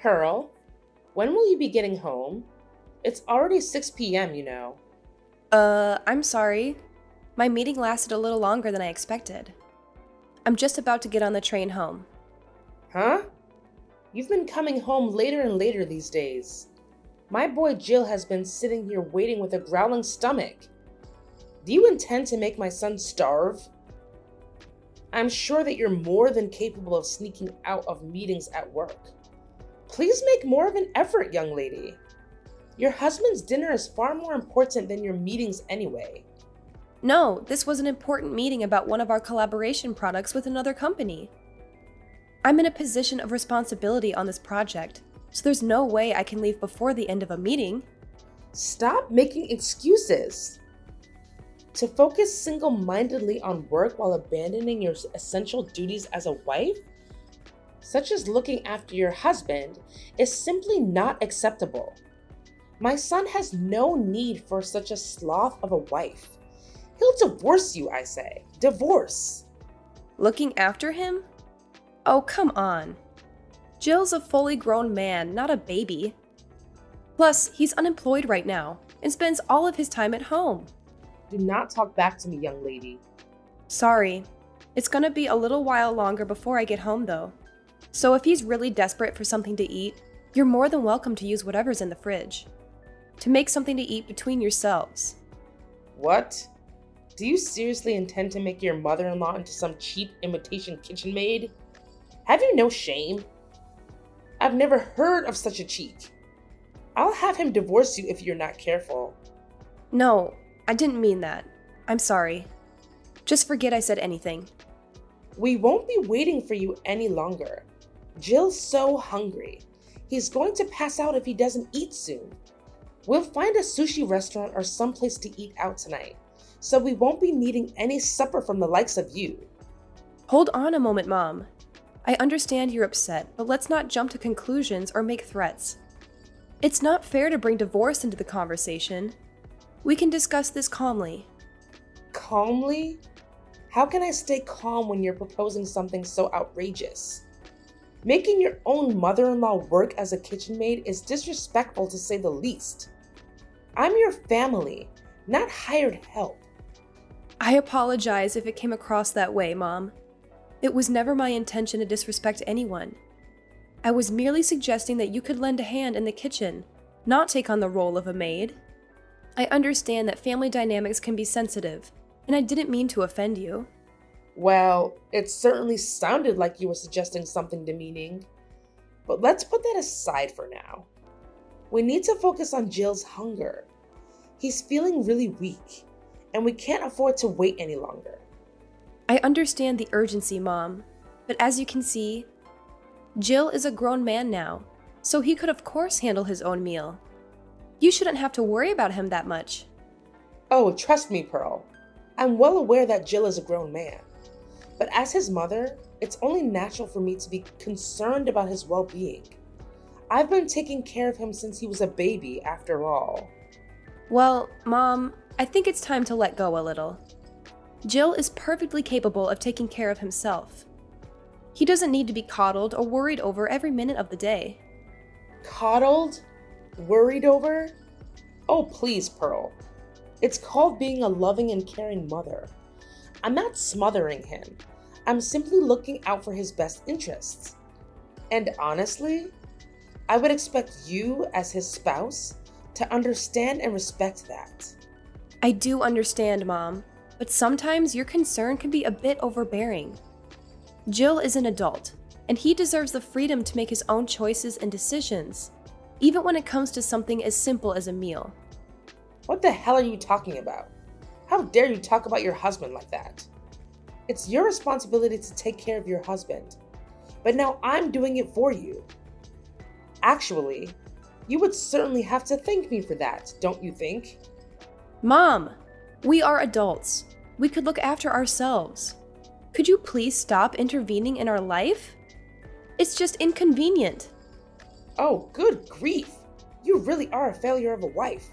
Pearl, when will you be getting home? It's already 6 p.m., I'm sorry. My meeting lasted a little longer than I expected. I'm just about to get on the train home. Huh? You've been coming home later and later these days. My boy Jill has been sitting here waiting with a growling stomach. Do you intend to make my son starve? I'm sure that you're more than capable of sneaking out of meetings at work. Please make more of an effort, young lady. Your husband's dinner is far more important than your meetings anyway. No, this was an important meeting about one of our collaboration products with another company. I'm in a position of responsibility on this project, so there's no way I can leave before the end of a meeting. Stop making excuses. To focus single-mindedly on work while abandoning your essential duties as a wife, such as looking after your husband, is simply not acceptable. My son has no need for such a sloth of a wife. He'll divorce you, I say. Divorce. Looking after him? Oh, come on. Jill's a fully grown man, not a baby. Plus, he's unemployed right now and spends all of his time at home. Do not talk back to me, young lady. Sorry. It's gonna be a little while longer before I get home, though. So if he's really desperate for something to eat, you're more than welcome to use whatever's in the fridge. To make something to eat between yourselves. What? Do you seriously intend to make your mother-in-law into some cheap imitation kitchen maid? Have you no shame? I've never heard of such a cheat. I'll have him divorce you if you're not careful. No, I didn't mean that. I'm sorry. Just forget I said anything. We won't be waiting for you any longer. Jill's so hungry. He's going to pass out if he doesn't eat soon. We'll find a sushi restaurant or someplace to eat out tonight, so we won't be needing any supper from the likes of you. Hold on a moment, Mom. I understand you're upset, but let's not jump to conclusions or make threats. It's not fair to bring divorce into the conversation. We can discuss this calmly. Calmly? How can I stay calm when you're proposing something so outrageous? Making your own mother-in-law work as a kitchen maid is disrespectful to say the least. I'm your family, not hired help. I apologize if it came across that way, Mom. It was never my intention to disrespect anyone. I was merely suggesting that you could lend a hand in the kitchen, not take on the role of a maid. I understand that family dynamics can be sensitive, and I didn't mean to offend you. Well, it certainly sounded like you were suggesting something demeaning. But let's put that aside for now. We need to focus on Jill's hunger. He's feeling really weak, and we can't afford to wait any longer. I understand the urgency, Mom, but as you can see, Jill is a grown man now, so he could of course handle his own meal. You shouldn't have to worry about him that much. Oh, trust me, Pearl. I'm well aware that Jill is a grown man. But as his mother, it's only natural for me to be concerned about his well-being. I've been taking care of him since he was a baby, after all. Well, Mom, I think it's time to let go a little. Jill is perfectly capable of taking care of himself. He doesn't need to be coddled or worried over every minute of the day. Coddled? Worried over? Oh, please, Pearl. It's called being a loving and caring mother. I'm not smothering him. I'm simply looking out for his best interests. And honestly, I would expect you, as his spouse, to understand and respect that. I do understand, Mom, but sometimes your concern can be a bit overbearing. Jill is an adult, and he deserves the freedom to make his own choices and decisions, even when it comes to something as simple as a meal. What the hell are you talking about? How dare you talk about your husband like that? It's your responsibility to take care of your husband, but now I'm doing it for you. Actually, you would certainly have to thank me for that, don't you think? Mom, we are adults. We could look after ourselves. Could you please stop intervening in our life? It's just inconvenient. Oh, good grief. You really are a failure of a wife.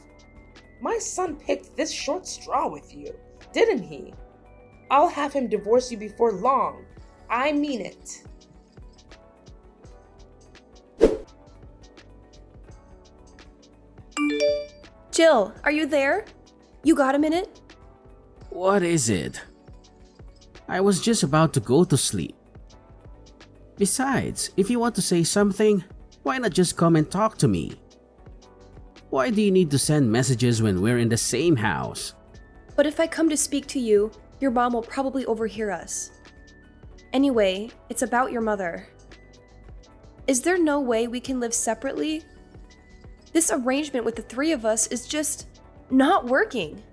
My son picked this short straw with you, didn't he? I'll have him divorce you before long. I mean it. Jill, are you there? You got a minute? What is it? I was just about to go to sleep. Besides, if you want to say something, why not just come and talk to me? Why do you need to send messages when we're in the same house? But if I come to speak to you, your mom will probably overhear us. Anyway, it's about your mother. Is there no way we can live separately? This arrangement with the three of us is just not working.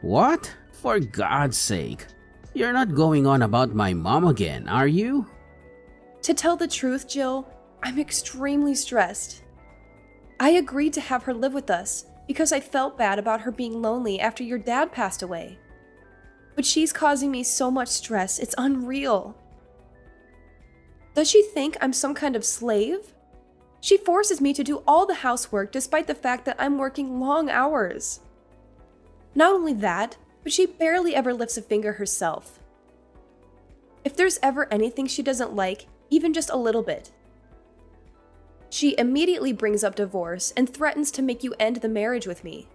What? For God's sake. You're not going on about my mom again, are you? To tell the truth, Jill, I'm extremely stressed. I agreed to have her live with us because I felt bad about her being lonely after your dad passed away. But she's causing me so much stress, it's unreal. Does she think I'm some kind of slave? She forces me to do all the housework despite the fact that I'm working long hours. Not only that, but she barely ever lifts a finger herself. If there's ever anything she doesn't like, even just a little bit, she immediately brings up divorce and threatens to make you end the marriage with me.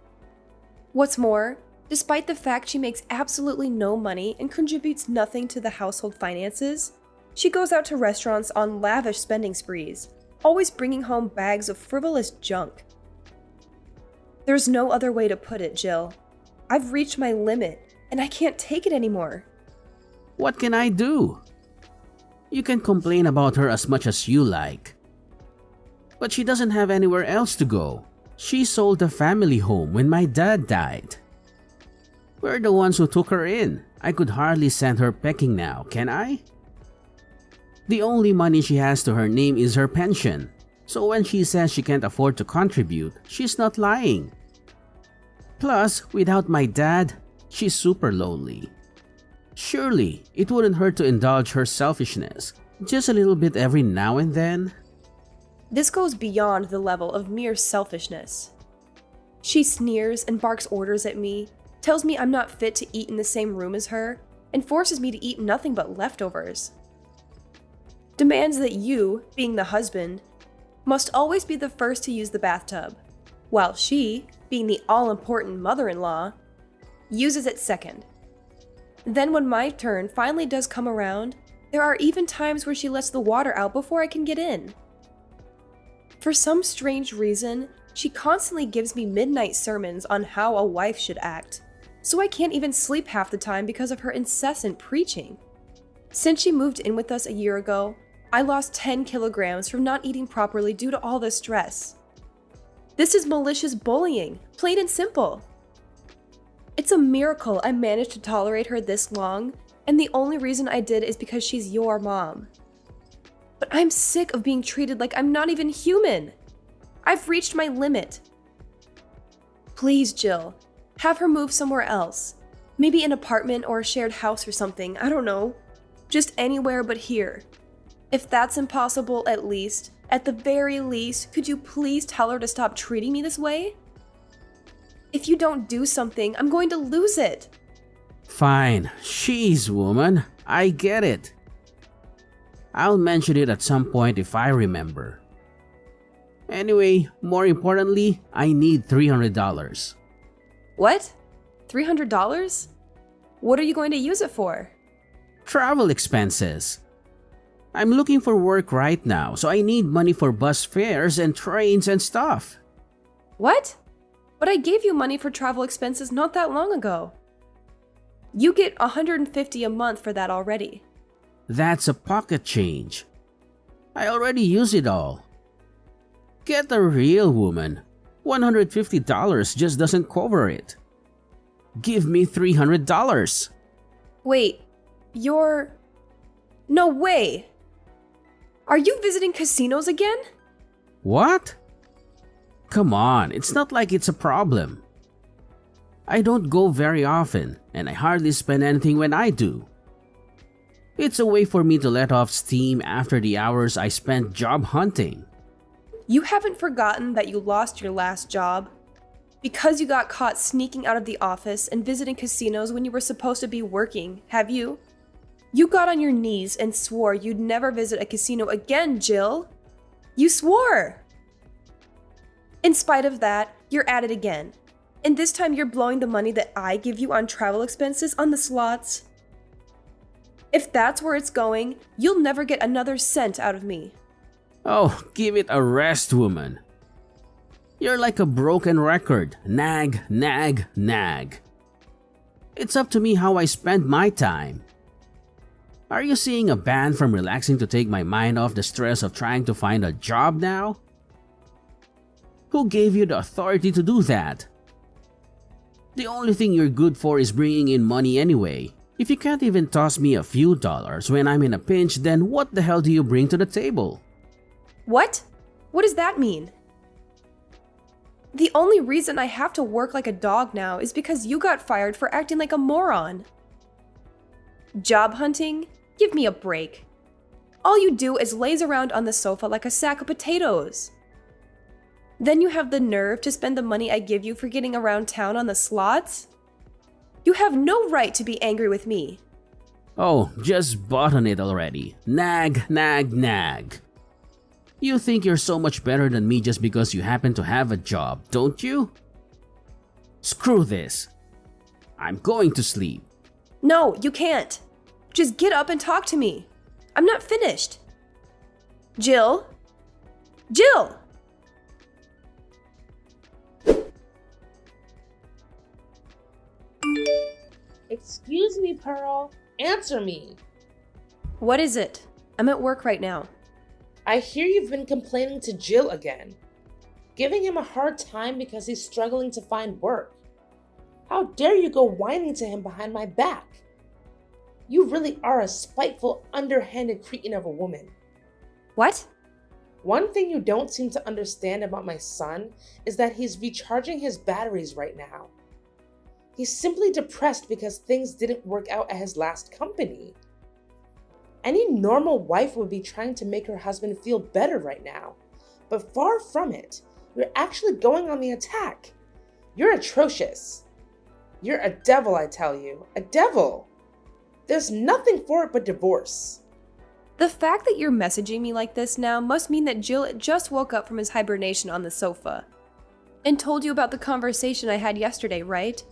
What's more, despite the fact she makes absolutely no money and contributes nothing to the household finances, she goes out to restaurants on lavish spending sprees, always bringing home bags of frivolous junk. There's no other way to put it, Jill. I've reached my limit, and I can't take it anymore. What can I do? You can complain about her as much as you like. But she doesn't have anywhere else to go. She sold the family home when my dad died. We're the ones who took her in. I could hardly send her packing now, can I? The only money she has to her name is her pension. So when she says she can't afford to contribute, she's not lying. Plus, without my dad, she's super lonely. Surely, it wouldn't hurt to indulge her selfishness, just a little bit every now and then. This goes beyond the level of mere selfishness. She sneers and barks orders at me, tells me I'm not fit to eat in the same room as her, and forces me to eat nothing but leftovers. Demands that you, being the husband, must always be the first to use the bathtub, while she, being the all-important mother-in-law, uses it second. Then when my turn finally does come around, there are even times where she lets the water out before I can get in. For some strange reason, she constantly gives me midnight sermons on how a wife should act, so I can't even sleep half the time because of her incessant preaching. Since she moved in with us a year ago, I lost 10 kilograms from not eating properly due to all the stress. This is malicious bullying, plain and simple. It's a miracle I managed to tolerate her this long, and the only reason I did is because she's your mom. But I'm sick of being treated like I'm not even human. I've reached my limit. Please, Jill, have her move somewhere else. Maybe an apartment or a shared house or something, I don't know. Just anywhere but here. If that's impossible, at the very least, could you please tell her to stop treating me this way? If you don't do something, I'm going to lose it. Fine, she's woman. I get it. I'll mention it at some point if I remember. Anyway, more importantly, I need $300. What? $300? What are you going to use it for? Travel expenses. I'm looking for work right now, so I need money for bus fares and trains and stuff. What? But I gave you money for travel expenses not that long ago. You get $150 a month for that already. That's a pocket change. I already use it all. Get a real woman. $150 just doesn't cover it. Give me $300. Wait, you're... No way! Are you visiting casinos again? What? Come on, it's not like it's a problem. I don't go very often, and I hardly spend anything when I do. It's a way for me to let off steam after the hours I spent job hunting. You haven't forgotten that you lost your last job? Because you got caught sneaking out of the office and visiting casinos when you were supposed to be working, have you? You got on your knees and swore you'd never visit a casino again, Jill. You swore! In spite of that, you're at it again. And this time you're blowing the money that I give you on travel expenses on the slots? If that's where it's going, you'll never get another cent out of me. Oh, give it a rest, woman. You're like a broken record. Nag, nag, nag. It's up to me how I spend my time. Are you seeing a ban from relaxing to take my mind off the stress of trying to find a job now? Who gave you the authority to do that? The only thing you're good for is bringing in money anyway. If you can't even toss me a few dollars when I'm in a pinch, then what the hell do you bring to the table? What? What does that mean? The only reason I have to work like a dog now is because you got fired for acting like a moron. Job hunting? Give me a break. All you do is laze around on the sofa like a sack of potatoes. Then you have the nerve to spend the money I give you for getting around town on the slots? You have no right to be angry with me. Oh, just button it already. Nag, nag, nag. You think you're so much better than me just because you happen to have a job, don't you? Screw this. I'm going to sleep. No, you can't. Just get up and talk to me. I'm not finished. Jill? Jill! Excuse me, Pearl. Answer me. What is it? I'm at work right now. I hear you've been complaining to Jill again, giving him a hard time because he's struggling to find work. How dare you go whining to him behind my back? You really are a spiteful, underhanded cretin of a woman. What? One thing you don't seem to understand about my son is that he's recharging his batteries right now. He's simply depressed because things didn't work out at his last company. Any normal wife would be trying to make her husband feel better right now, but far from it. You're actually going on the attack. You're atrocious. You're a devil, I tell you, a devil. There's nothing for it but divorce. The fact that you're messaging me like this now must mean that Jill just woke up from his hibernation on the sofa and told you about the conversation I had yesterday, right?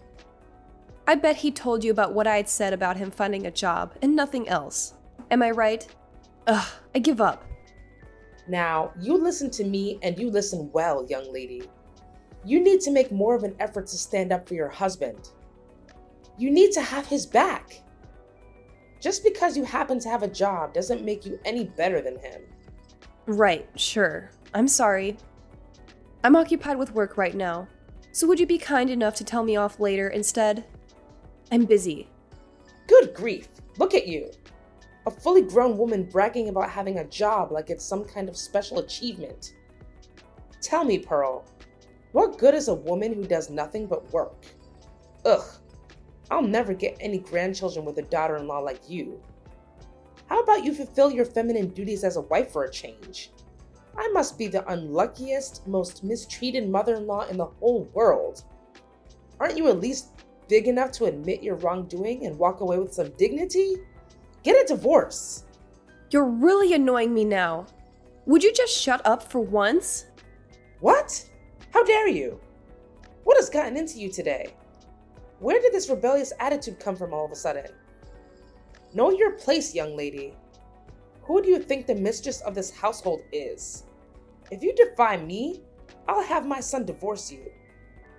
I bet he told you about what I had said about him finding a job and nothing else. Am I right? Ugh, I give up. Now, you listen to me and you listen well, young lady. You need to make more of an effort to stand up for your husband. You need to have his back. Just because you happen to have a job doesn't make you any better than him. Right, sure. I'm sorry. I'm occupied with work right now, so would you be kind enough to tell me off later instead? I'm busy. Good grief, look at you. A fully grown woman bragging about having a job like it's some kind of special achievement. Tell me, Pearl, what good is a woman who does nothing but work? Ugh, I'll never get any grandchildren with a daughter-in-law like you. How about you fulfill your feminine duties as a wife for a change? I must be the unluckiest, most mistreated mother-in-law in the whole world. Aren't you at least big enough to admit your wrongdoing and walk away with some dignity? Get a divorce. You're really annoying me now. Would you just shut up for once? What? How dare you? What has gotten into you today? Where did this rebellious attitude come from all of a sudden? Know your place, young lady. Who do you think the mistress of this household is? If you defy me, I'll have my son divorce you.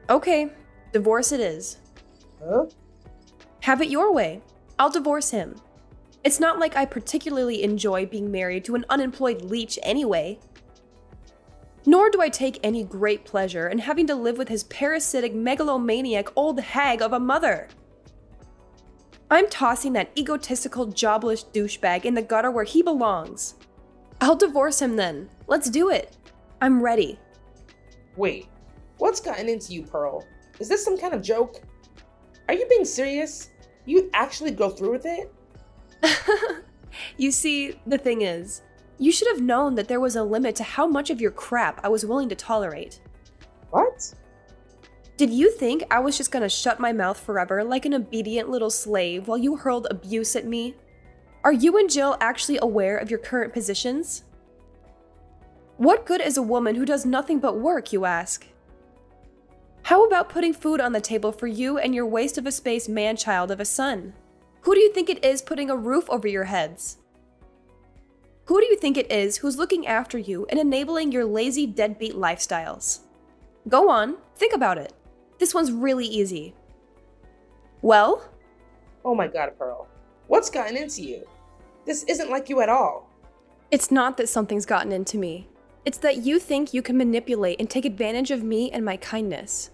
Okay, divorce it is. Huh? Have it your way. I'll divorce him. It's not like I particularly enjoy being married to an unemployed leech anyway. Nor do I take any great pleasure in having to live with his parasitic, megalomaniac old hag of a mother. I'm tossing that egotistical, jobless douchebag in the gutter where he belongs. I'll divorce him then. Let's do it. I'm ready. Wait, what's gotten into you, Pearl? Is this some kind of joke? Are you being serious? You actually go through with it? You see, the thing is, you should have known that there was a limit to how much of your crap I was willing to tolerate. What? Did you think I was just gonna shut my mouth forever like an obedient little slave while you hurled abuse at me? Are you and Jill actually aware of your current positions? What good is a woman who does nothing but work, you ask? How about putting food on the table for you and your waste of a space man-child of a son? Who do you think it is putting a roof over your heads? Who do you think it is who's looking after you and enabling your lazy deadbeat lifestyles? Go on, think about it. This one's really easy. Well? Oh my God, Pearl. What's gotten into you? This isn't like you at all. It's not that something's gotten into me. It's that you think you can manipulate and take advantage of me and my kindness.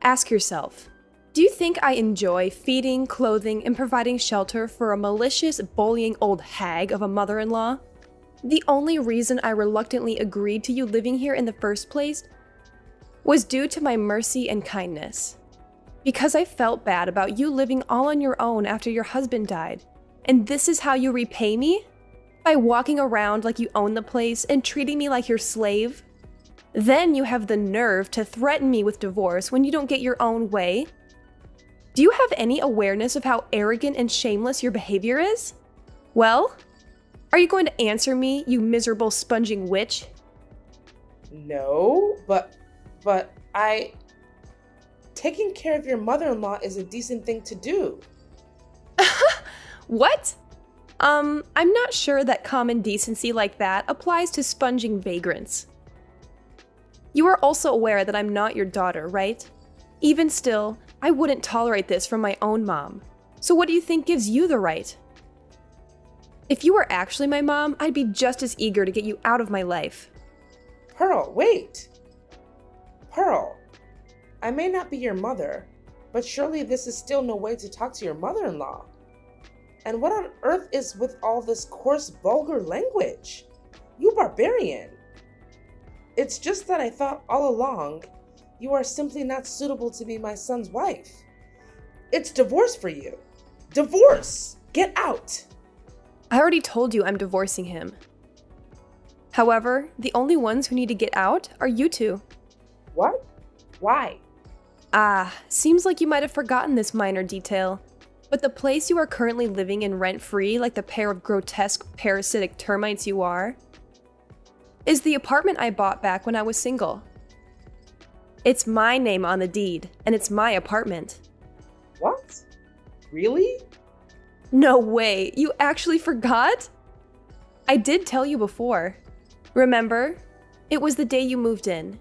Ask yourself, do you think I enjoy feeding, clothing, and providing shelter for a malicious, bullying old hag of a mother-in-law? The only reason I reluctantly agreed to you living here in the first place was due to my mercy and kindness. Because I felt bad about you living all on your own after your husband died. And this is how you repay me? By walking around like you own the place and treating me like your slave? Then you have the nerve to threaten me with divorce when you don't get your own way? Do you have any awareness of how arrogant and shameless your behavior is? Well, are you going to answer me, you miserable sponging witch? No, but taking care of your mother-in-law is a decent thing to do. What? I'm not sure that common decency like that applies to sponging vagrants. You are also aware that I'm not your daughter, right? Even still, I wouldn't tolerate this from my own mom. So what do you think gives you the right? If you were actually my mom, I'd be just as eager to get you out of my life. Pearl, wait. Pearl, I may not be your mother, but surely this is still no way to talk to your mother-in-law. And what on earth is with all this coarse, vulgar language? You barbarian. It's just that I thought all along you are simply not suitable to be my son's wife. It's divorce for you. Divorce! Get out! I already told you I'm divorcing him. However, the only ones who need to get out are you two. What? Why? Seems like you might have forgotten this minor detail. But the place you are currently living in rent-free, like the pair of grotesque, parasitic termites you are, is the apartment I bought back when I was single. It's my name on the deed, and it's my apartment. What? Really? No way, you actually forgot? I did tell you before. Remember? It was the day you moved in.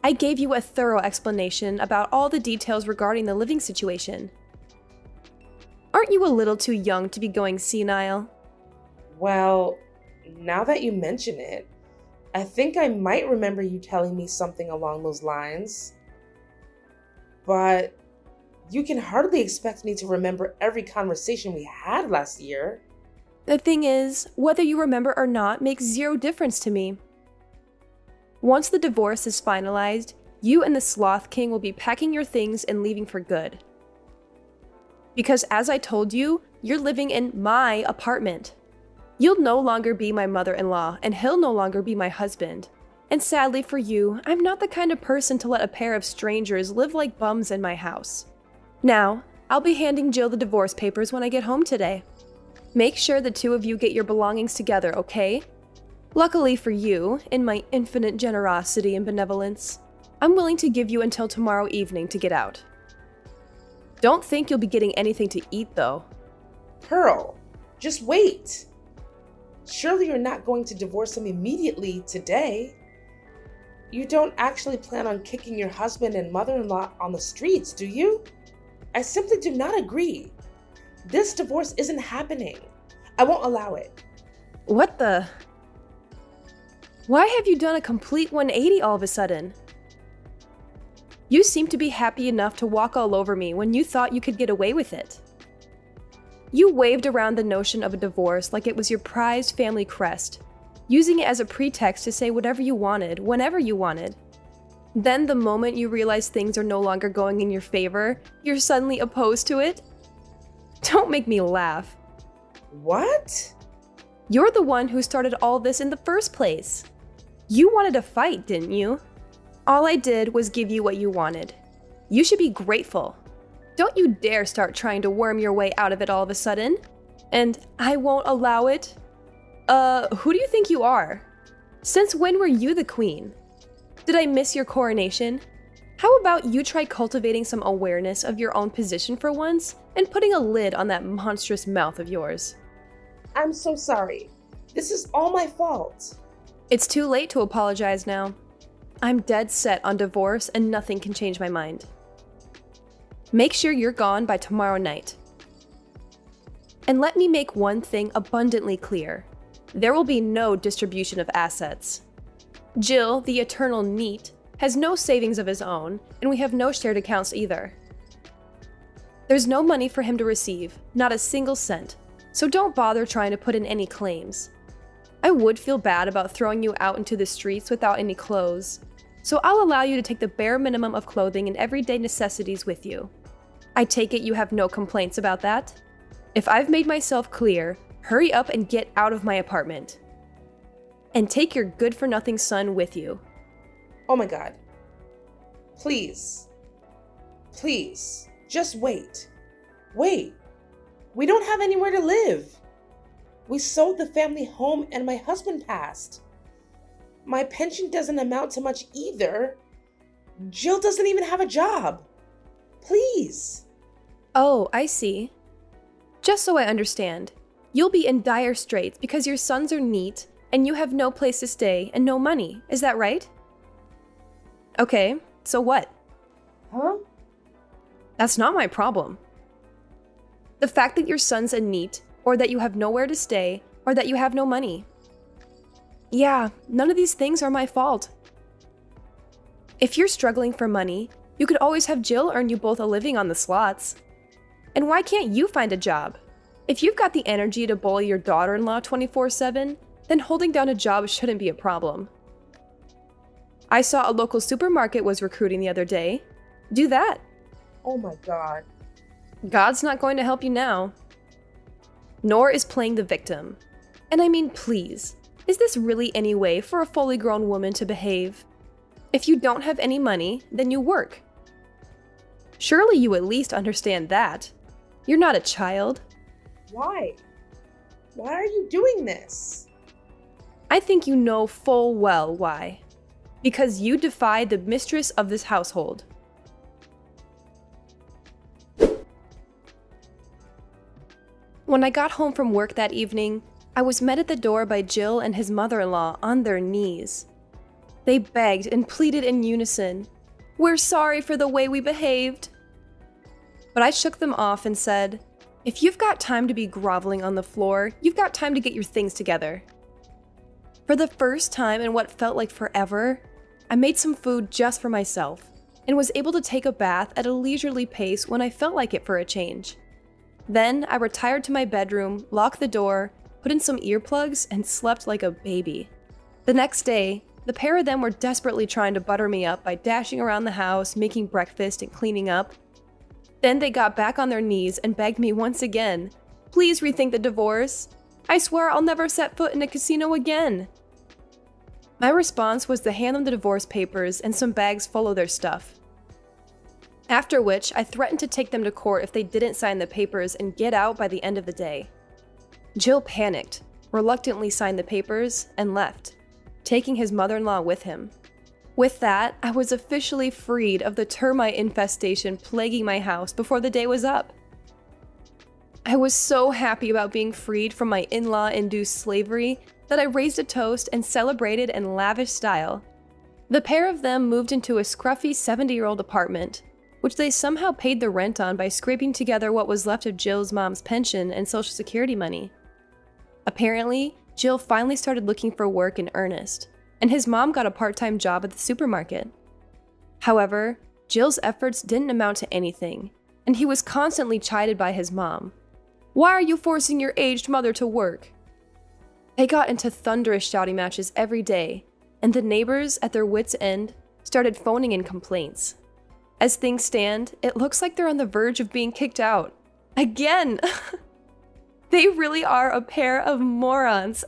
I gave you a thorough explanation about all the details regarding the living situation. Aren't you a little too young to be going senile? Well, now that you mention it, I think I might remember you telling me something along those lines. But you can hardly expect me to remember every conversation we had last year. The thing is, whether you remember or not makes zero difference to me. Once the divorce is finalized, you and the Sloth King will be packing your things and leaving for good. Because as I told you, you're living in my apartment. You'll no longer be my mother-in-law, and he'll no longer be my husband. And sadly for you, I'm not the kind of person to let a pair of strangers live like bums in my house. Now, I'll be handing Jill the divorce papers when I get home today. Make sure the two of you get your belongings together, okay? Luckily for you, in my infinite generosity and benevolence, I'm willing to give you until tomorrow evening to get out. Don't think you'll be getting anything to eat, though. Pearl, just wait. Surely you're not going to divorce him immediately today. You don't actually plan on kicking your husband and mother-in-law on the streets, do you? I simply do not agree. This divorce isn't happening. I won't allow it. What the? Why have you done a complete 180 all of a sudden? You seem to be happy enough to walk all over me when you thought you could get away with it. You waved around the notion of a divorce like it was your prized family crest, using it as a pretext to say whatever you wanted, whenever you wanted. Then the moment you realize things are no longer going in your favor, you're suddenly opposed to it? Don't make me laugh. What? You're the one who started all this in the first place. You wanted to fight, didn't you? All I did was give you what you wanted. You should be grateful. Don't you dare start trying to worm your way out of it all of a sudden. And I won't allow it. Who do you think you are? Since when were you the queen? Did I miss your coronation? How about you try cultivating some awareness of your own position for once and putting a lid on that monstrous mouth of yours? I'm so sorry. This is all my fault. It's too late to apologize now. I'm dead set on divorce and nothing can change my mind. Make sure you're gone by tomorrow night. And let me make one thing abundantly clear. There will be no distribution of assets. Jill, the eternal NEET, has no savings of his own, and we have no shared accounts either. There's no money for him to receive, not a single cent, so don't bother trying to put in any claims. I would feel bad about throwing you out into the streets without any clothes, so I'll allow you to take the bare minimum of clothing and everyday necessities with you. I take it you have no complaints about that? If I've made myself clear, hurry up and get out of my apartment. And take your good-for-nothing son with you. Oh my God. Please. Please. Just wait. Wait. We don't have anywhere to live. We sold the family home and my husband passed. My pension doesn't amount to much either. Jill doesn't even have a job. Please. Oh, I see. Just so I understand, you'll be in dire straits because your sons are NEET and you have no place to stay and no money. Is that right? Okay, so what? Huh? That's not my problem. The fact that your son's a NEET, or that you have nowhere to stay, or that you have no money. Yeah, none of these things are my fault. If you're struggling for money, you could always have Jill earn you both a living on the slots. And why can't you find a job? If you've got the energy to bully your daughter-in-law 24/7, then holding down a job shouldn't be a problem. I saw a local supermarket was recruiting the other day. Do that. Oh my God. God's not going to help you now. Nor is playing the victim. And I mean, please, is this really any way for a fully grown woman to behave? If you don't have any money, then you work. Surely you at least understand that. You're not a child. Why? Why are you doing this? I think you know full well why. Because you defied the mistress of this household. When I got home from work that evening, I was met at the door by Jill and his mother-in-law on their knees. They begged and pleaded in unison, "We're sorry for the way we behaved." But I shook them off and said, "If you've got time to be groveling on the floor, you've got time to get your things together." For the first time in what felt like forever, I made some food just for myself and was able to take a bath at a leisurely pace when I felt like it for a change. Then I retired to my bedroom, locked the door, put in some earplugs, and slept like a baby. The next day, the pair of them were desperately trying to butter me up by dashing around the house, making breakfast, and cleaning up. Then they got back on their knees and begged me once again, "Please rethink the divorce. I swear I'll never set foot in a casino again." My response was to hand them the divorce papers and some bags full of their stuff. After which, I threatened to take them to court if they didn't sign the papers and get out by the end of the day. Jill panicked, reluctantly signed the papers, and left, taking his mother-in-law with him. With that, I was officially freed of the termite infestation plaguing my house before the day was up. I was so happy about being freed from my in-law-induced slavery that I raised a toast and celebrated in lavish style. The pair of them moved into a scruffy 70-year-old apartment, which they somehow paid the rent on by scraping together what was left of Jill's mom's pension and Social Security money. Apparently, Jill finally started looking for work in earnest, and his mom got a part-time job at the supermarket. However, Jill's efforts didn't amount to anything, and he was constantly chided by his mom. "Why are you forcing your aged mother to work?" They got into thunderous shouting matches every day, and the neighbors, at their wits' end, started phoning in complaints. As things stand, it looks like they're on the verge of being kicked out. Again! They really are a pair of morons.